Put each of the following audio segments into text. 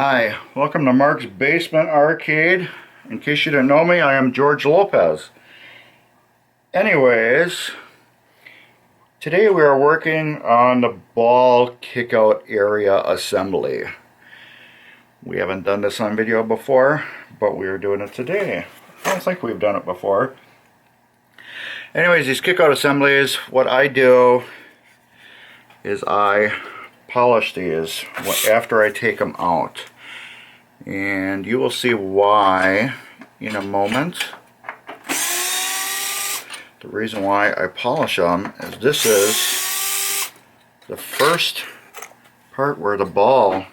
Hi, welcome to Mark's Basement Arcade. In case you didn't know me, I am George Lopez. Anyways, today we are working on the ball kickout area assembly. We haven't done this on video before, but we are doing it today. I don't think we've done it before. Anyways, these kickout assemblies, what I do is I polish these after I take them out, and you will see why in a moment. The reason why I polish them is this is the first part where the ball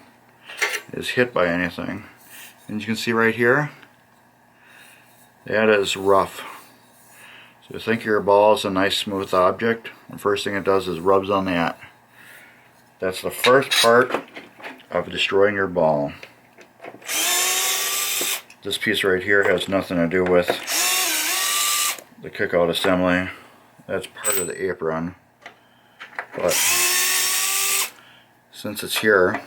is hit by anything, and you can see right here that is rough. So you think your ball is a nice smooth object, the first thing it does is rubs on that. That's the first part of destroying your ball. This piece right here has nothing to do with the kickout assembly. That's part of the apron. But since it's here,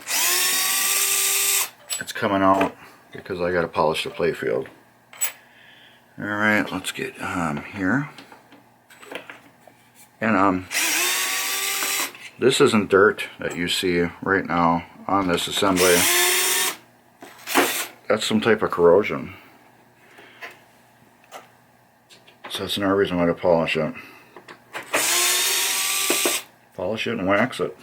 it's coming out because I got to polish the playfield. Alright, let's get here. And this isn't dirt that you see right now on this assembly. That's some type of corrosion. So that's another reason why to polish it. Polish it and wax it.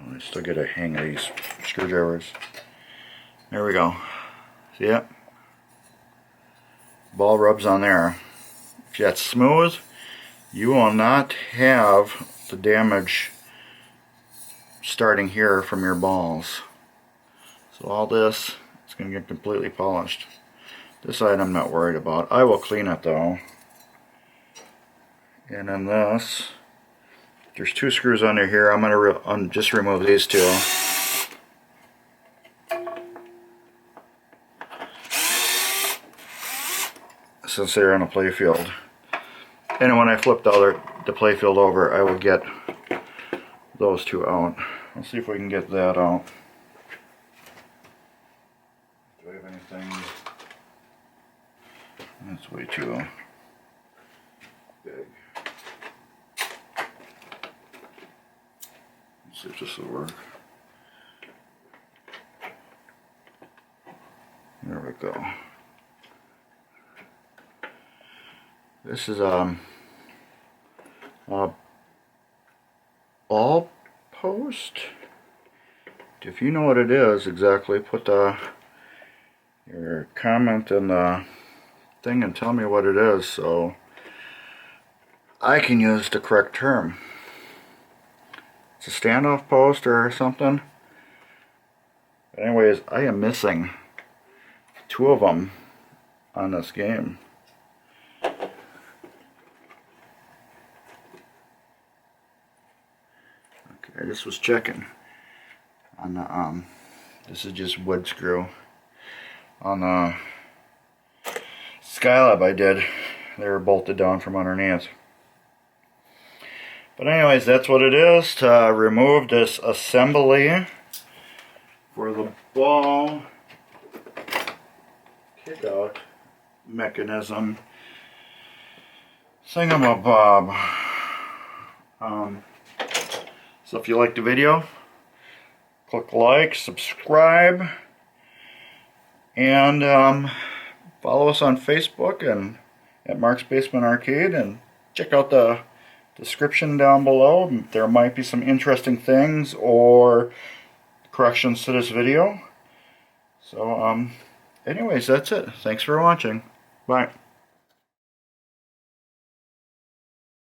I still get a hang of these screwdrivers. There we go. See it? Ball rubs on there. If that's smooth, you will not have the damage starting here from your balls. So all this is going to get completely polished. This side I'm not worried about. I will clean it though. And then this, there's two screws under here. I'm going to just remove these two. Since they're on a playfield. And when I flip the playfield over, I will get those two out. Let's see if we can get that out. Do I have anything? That's way too big. Let's see if this will work. There we go. This is a ball post. If you know what it is exactly, put your comment in the thing and tell me what it is so I can use the correct term. It's a standoff post or something. But anyways, I am missing two of them on this game. I just was checking on the this is just wood screw on the Skylab I did. They were bolted down from underneath. But anyways, that's what it is to remove this assembly for the ball kickout mechanism thingamabob. So if you liked the video, click like, subscribe, and follow us on Facebook and at Mark's Basement Arcade, and check out the description down below. There might be some interesting things or corrections to this video. So anyways, that's it. Thanks for watching. Bye.